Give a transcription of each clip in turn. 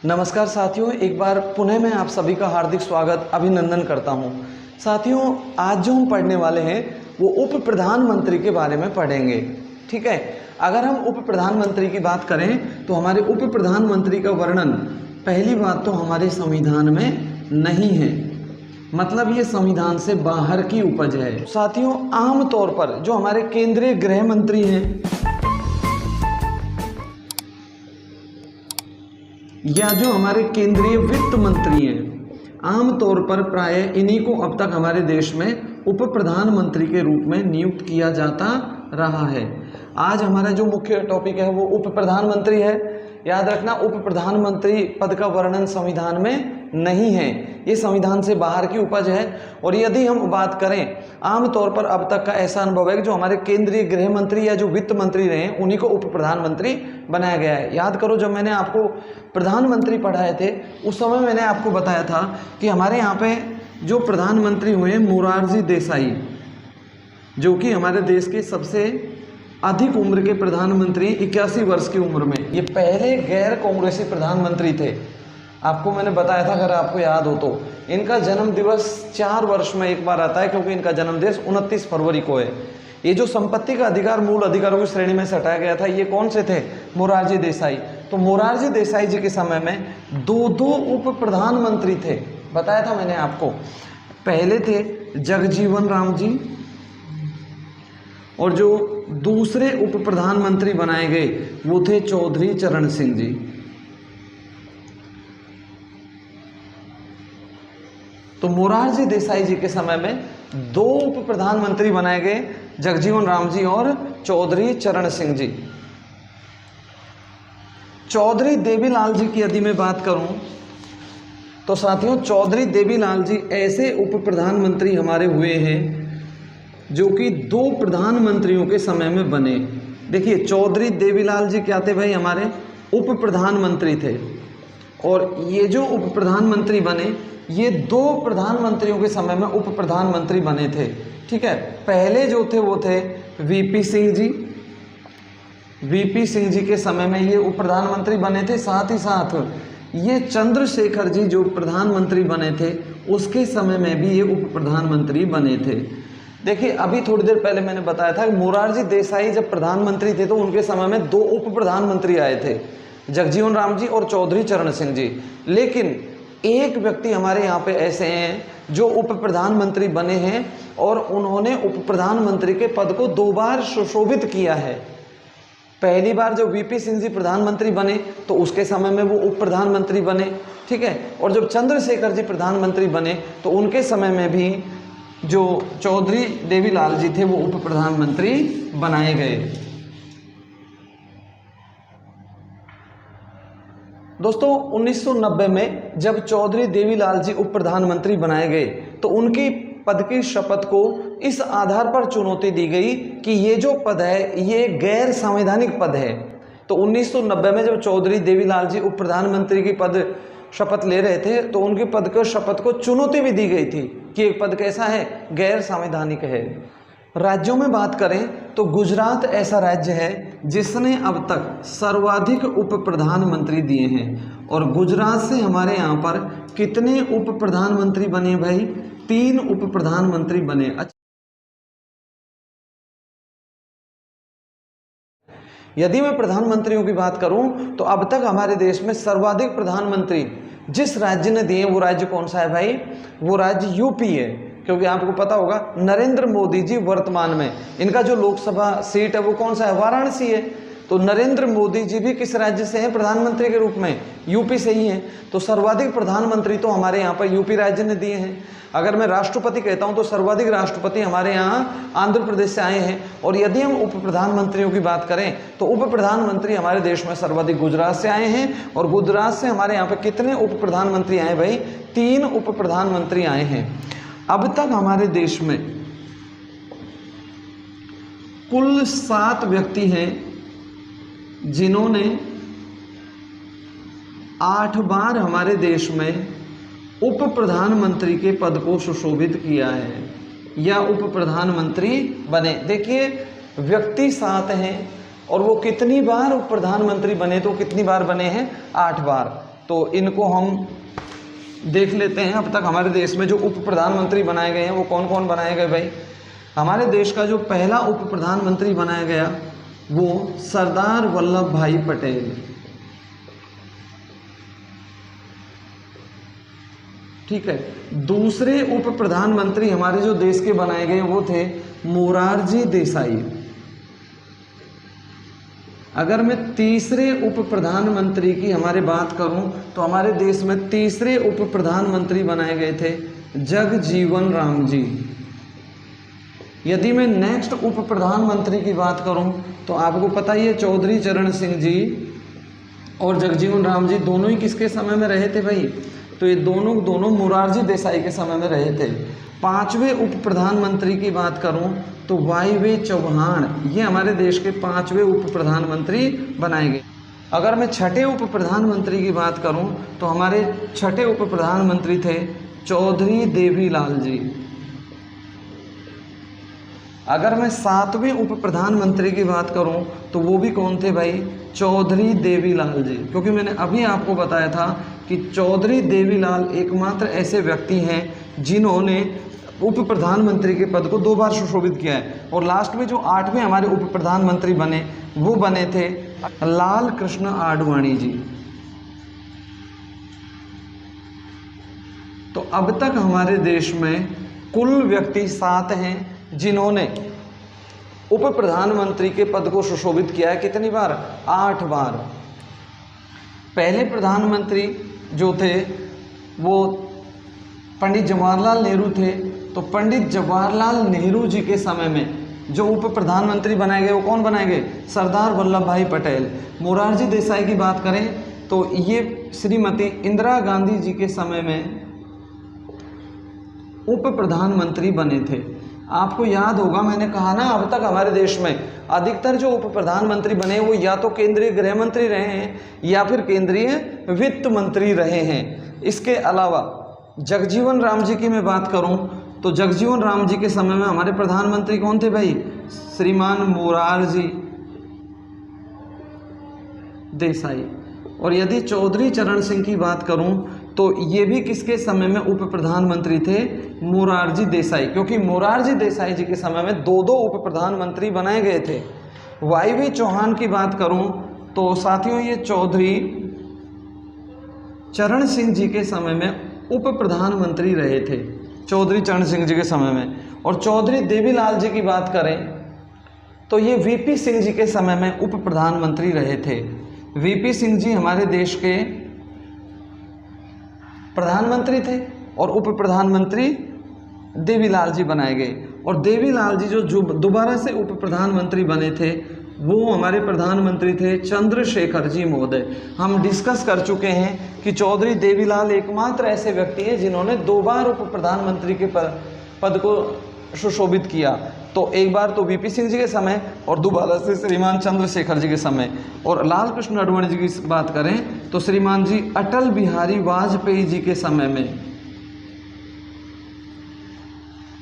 नमस्कार साथियों, एक बार पुनः मैं आप सभी का हार्दिक स्वागत अभिनंदन करता हूं। साथियों, आज जो हम पढ़ने वाले हैं वो उप प्रधानमंत्री के बारे में पढ़ेंगे। ठीक है, अगर हम उप प्रधानमंत्री की बात करें तो हमारे उप प्रधानमंत्री का वर्णन पहली बात तो हमारे संविधान में नहीं है, मतलब ये संविधान से बाहर की उपज है। साथियों, आम तौर पर जो हमारे केंद्रीय गृह मंत्री हैं या जो हमारे केंद्रीय वित्त मंत्री हैं, आमतौर पर प्राय इन्हीं को अब तक हमारे देश में उप प्रधानमंत्री के रूप में नियुक्त किया जाता रहा है। आज हमारा जो मुख्य टॉपिक है वो उप प्रधानमंत्री है। याद रखना, उप प्रधानमंत्री पद का वर्णन संविधान में नहीं है, ये संविधान से बाहर की उपज है। और यदि हम बात करें, आमतौर पर अब तक का ऐसा अनुभव है कि जो हमारे केंद्रीय गृह मंत्री या जो वित्त मंत्री रहे हैं उन्हीं को उप प्रधानमंत्री बनाया गया है। याद करो, जब मैंने आपको प्रधानमंत्री पढ़ाए थे उस समय मैंने आपको बताया था कि हमारे यहाँ पे जो प्रधानमंत्री हुए मोरारजी देसाई, जो कि हमारे देश के सबसे अधिक उम्र के प्रधानमंत्री, 81 वर्ष की उम्र में, ये पहले गैर कांग्रेसी प्रधानमंत्री थे। आपको मैंने बताया था, अगर आपको याद हो तो। इनका जन्म दिवस 4 वर्ष में एक बार आता है, क्योंकि इनका जन्म दिवस 29 फरवरी को है। ये जो संपत्ति का अधिकार मूल अधिकारों की श्रेणी में से हटाया गया था, ये कौन से थे? मोरारजी देसाई। तो मोरारजी देसाई जी के समय में दो उप प्रधानमंत्री थे, बताया था मैंने आपको। पहले थे जगजीवन राम जी, और जो दूसरे उप प्रधानमंत्री बनाए गए वो थे चौधरी चरण सिंह जी। तो मोरारजी देसाई जी के समय में 2 उप प्रधानमंत्री बनाए गए, जगजीवन राम जी और चौधरी चरण सिंह जी। चौधरी देवीलाल जी की यदि मैं बात करूं तो साथियों, चौधरी देवीलाल जी ऐसे उप प्रधानमंत्री हमारे हुए हैं जो कि 2 प्रधानमंत्रियों के समय में बने। देखिए, चौधरी देवीलाल जी क्या थे भाई? हमारे उप प्रधानमंत्री थे। और ये जो उप प्रधानमंत्री बने, ये 2 प्रधानमंत्रियों के समय में उप प्रधानमंत्री बने थे। ठीक है, पहले जो थे वो थे वीपी सिंह जी। वीपी सिंह जी के समय में ये उप प्रधानमंत्री बने थे। साथ ही साथ ये चंद्रशेखर जी जो प्रधानमंत्री बने थे उसके समय में भी ये उप प्रधानमंत्री बने थे। देखिए, अभी थोड़ी देर पहले मैंने बताया था कि मोरारजी देसाई जब प्रधानमंत्री थे तो उनके समय में 2 उप प्रधानमंत्री आए थे, जगजीवन राम जी और चौधरी चरण सिंह जी। लेकिन एक व्यक्ति हमारे यहाँ पे ऐसे हैं जो उप प्रधानमंत्री बने हैं और उन्होंने उप प्रधानमंत्री के पद को 2 बार सुशोभित किया है। पहली बार जब वीपी सिंह जी प्रधानमंत्री बने तो उसके समय में वो उप प्रधानमंत्री बने। ठीक है, और जब चंद्रशेखर जी प्रधानमंत्री बने तो उनके समय में भी जो चौधरी देवीलाल जी थे वो उप प्रधानमंत्री बनाए गए। दोस्तों, 1990 में जब चौधरी देवीलाल जी उप प्रधानमंत्री बनाए गए तो उनकी पद की शपथ को इस आधार पर चुनौती दी गई कि ये जो पद है ये गैर संवैधानिक पद है। तो 1990 में जब चौधरी देवीलाल जी उप प्रधानमंत्री की पद शपथ ले रहे थे तो उनके पद के शपथ को चुनौती भी दी गई थी कि एक पद कैसा है? गैर संवैधानिक है। राज्यों में बात करें तो गुजरात ऐसा राज्य है जिसने अब तक सर्वाधिक उप प्रधानमंत्री दिए हैं। और गुजरात से हमारे यहाँ पर कितने उप प्रधानमंत्री बने भाई? 3 उप प्रधानमंत्री बने। यदि मैं प्रधानमंत्रियों की बात करूं तो अब तक हमारे देश में सर्वाधिक प्रधानमंत्री जिस राज्य ने दिए वो राज्य कौन सा है भाई? वो राज्य यूपी है। क्योंकि आपको पता होगा नरेंद्र मोदी जी वर्तमान में इनका जो लोकसभा सीट है वो कौन सा है? वाराणसी है। तो नरेंद्र मोदी जी भी किस राज्य से हैं प्रधानमंत्री के रूप में? यूपी से ही हैं। तो सर्वाधिक प्रधानमंत्री तो हमारे यहाँ पर यूपी राज्य ने दिए हैं। अगर मैं राष्ट्रपति कहता हूं तो सर्वाधिक राष्ट्रपति हमारे यहाँ आंध्र प्रदेश से आए हैं। और यदि हम उप प्रधानमंत्रियों की बात करें तो उप प्रधानमंत्री हमारे देश में सर्वाधिक गुजरात से आए हैं। और गुजरात से हमारे यहाँ पे कितने उप प्रधानमंत्री आए भाई? 3 उप प्रधानमंत्री आए हैं। अब तक हमारे देश में कुल 7 व्यक्ति हैं जिन्होंने 8 बार हमारे देश में उप प्रधानमंत्री के पद को सुशोभित किया है या उप प्रधानमंत्री बने। देखिए, व्यक्ति 7 हैं और वो कितनी बार उप प्रधानमंत्री बने? तो कितनी बार बने हैं? 8 बार। तो इनको हम देख लेते हैं। अब तक हमारे देश में जो उप प्रधानमंत्री बनाए गए हैं वो कौन कौन बनाए गए भाई। हमारे देश का जो पहला उप प्रधानमंत्री बनाया गया वो सरदार वल्लभ भाई पटेल। ठीक है। दूसरे उप प्रधानमंत्री हमारे जो देश के बनाए गए वो थे मोरारजी देसाई। अगर मैं तीसरे उप प्रधानमंत्री की हमारे बात करूं तो हमारे देश में तीसरे उप प्रधानमंत्री बनाए गए थे जगजीवन राम जी। यदि मैं नेक्स्ट उप प्रधानमंत्री की बात करूं तो आपको पता ही है चौधरी चरण सिंह जी और जगजीवन राम जी दोनों ही किसके समय में रहे थे भाई, तो ये दोनों मोरारजी देसाई के समय में रहे थे। पांचवें उप प्रधानमंत्री की बात करूं तो वाई चौहान, ये हमारे देश के पांचवें उप प्रधानमंत्री बनाए गए। अगर मैं छठे उप प्रधानमंत्री की बात करूं तो हमारे छठे उप प्रधानमंत्री थे चौधरी देवीलाल जी। अगर मैं सातवें उप प्रधानमंत्री की बात करूं तो वो भी कौन थे भाई, चौधरी देवीलाल जी। क्योंकि मैंने अभी आपको बताया था कि चौधरी देवीलाल एकमात्र ऐसे व्यक्ति हैं जिन्होंने उप प्रधानमंत्री के पद को 2 बार सुशोभित किया है। और लास्ट में जो 8वें हमारे उप प्रधानमंत्री बने वो बने थे लाल कृष्ण आडवाणी जी। तो अब तक हमारे देश में कुल व्यक्ति 7 हैं जिन्होंने उप प्रधानमंत्री के पद को सुशोभित किया है। कितनी बार, 8 बार। पहले प्रधानमंत्री जो थे वो पंडित जवाहरलाल नेहरू थे। तो पंडित जवाहरलाल नेहरू जी के समय में जो उप प्रधानमंत्री बनाए गए वो कौन बनाए गए, सरदार वल्लभ भाई पटेल। मोरारजी देसाई की बात करें तो ये श्रीमती इंदिरा गांधी जी के समय में उप प्रधानमंत्री बने थे। आपको याद होगा मैंने कहा ना, अब तक हमारे देश में अधिकतर जो उप प्रधानमंत्री बने वो या तो केंद्रीय गृह मंत्री रहे हैं या फिर केंद्रीय वित्त मंत्री रहे हैं। इसके अलावा जगजीवन राम जी की मैं बात करूं तो जगजीवन राम जी के समय में हमारे प्रधानमंत्री कौन थे भाई, श्रीमान मोरारजी देसाई। और यदि चौधरी चरण सिंह की बात करूं तो ये भी किसके समय में उप प्रधानमंत्री थे, मोरारजी देसाई। क्योंकि मोरारजी देसाई जी के समय में 2 उप प्रधानमंत्री बनाए गए थे। वाई चौहान की बात करूं तो साथियों ये चौधरी चरण सिंह जी के समय में उप प्रधानमंत्री रहे थे, चौधरी चरण सिंह जी के समय में। और चौधरी देवीलाल जी की बात करें तो ये वीपी सिंह जी के समय में उप प्रधानमंत्री रहे थे। वीपी सिंह जी हमारे देश के प्रधानमंत्री थे और उप प्रधानमंत्री देवीलाल जी बनाए गए। और देवीलाल जी जो दोबारा से उप प्रधानमंत्री बने थे वो हमारे प्रधानमंत्री थे चंद्रशेखर जी महोदय। हम डिस्कस कर चुके हैं कि चौधरी देवीलाल एकमात्र ऐसे व्यक्ति हैं जिन्होंने 2 बार उप प्रधानमंत्री के पद को सुशोभित किया। तो एक बार तो वीपी सिंह जी के समय और दोबारा से श्रीमान चंद्रशेखर जी के समय। और लाल कृष्ण आडवाणी जी की बात करें तो श्रीमान जी अटल बिहारी वाजपेयी जी के समय में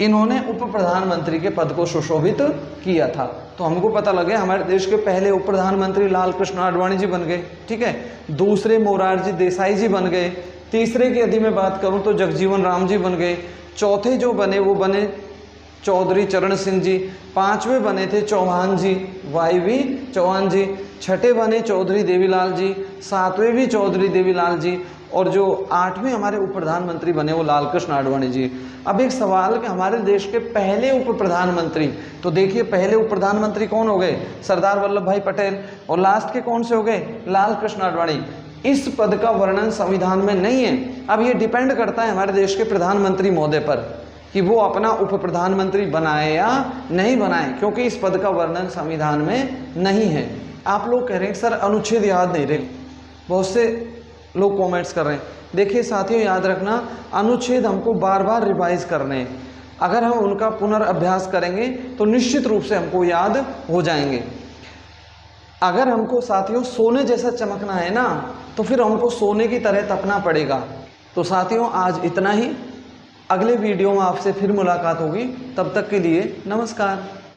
इन्होंने उप प्रधानमंत्री के पद को सुशोभित किया था। तो हमको पता लगे हमारे देश के पहले उप प्रधानमंत्री लाल कृष्ण आडवाणी जी बन गए, ठीक है। दूसरे मोरारजी देसाई जी बन गए। तीसरे की यदि मैं बात करूं तो जगजीवन राम जी बन गए। चौथे जो बने वो बने चौधरी चरण सिंह जी। 5वें बने थे चौहान जी, वाई चौहान जी। 6ठे बने चौधरी देवीलाल जी। 7वें भी चौधरी देवीलाल जी। और जो 8वें हमारे उप प्रधानमंत्री बने वो लाल कृष्ण आडवाणी जी। अब एक सवाल कि हमारे देश के पहले उप प्रधानमंत्री, तो देखिए पहले उप प्रधानमंत्री कौन हो गए, सरदार वल्लभ भाई पटेल। और लास्ट के कौन से हो गए, लाल कृष्ण आडवाणी। इस पद का वर्णन संविधान में नहीं है। अब ये डिपेंड करता है हमारे देश के प्रधानमंत्री महोदय पर कि वो अपना उप प्रधानमंत्री बनाए या नहीं बनाए, क्योंकि इस पद का वर्णन संविधान में नहीं है। आप लोग कह रहे हैं सर अनुच्छेद याद नहीं रहे, बहुत से लोग कमेंट्स कर रहे हैं। देखिए साथियों, याद रखना अनुच्छेद हमको बार बार रिवाइज करने हैं। अगर हम उनका पुनर्अभ्यास करेंगे तो निश्चित रूप से हमको याद हो जाएंगे। अगर हमको साथियों सोने जैसा चमकना है ना, तो फिर हमको सोने की तरह तपना पड़ेगा। तो साथियों आज इतना ही। अगले वीडियो में आपसे फिर मुलाकात होगी। तब तक के लिए नमस्कार।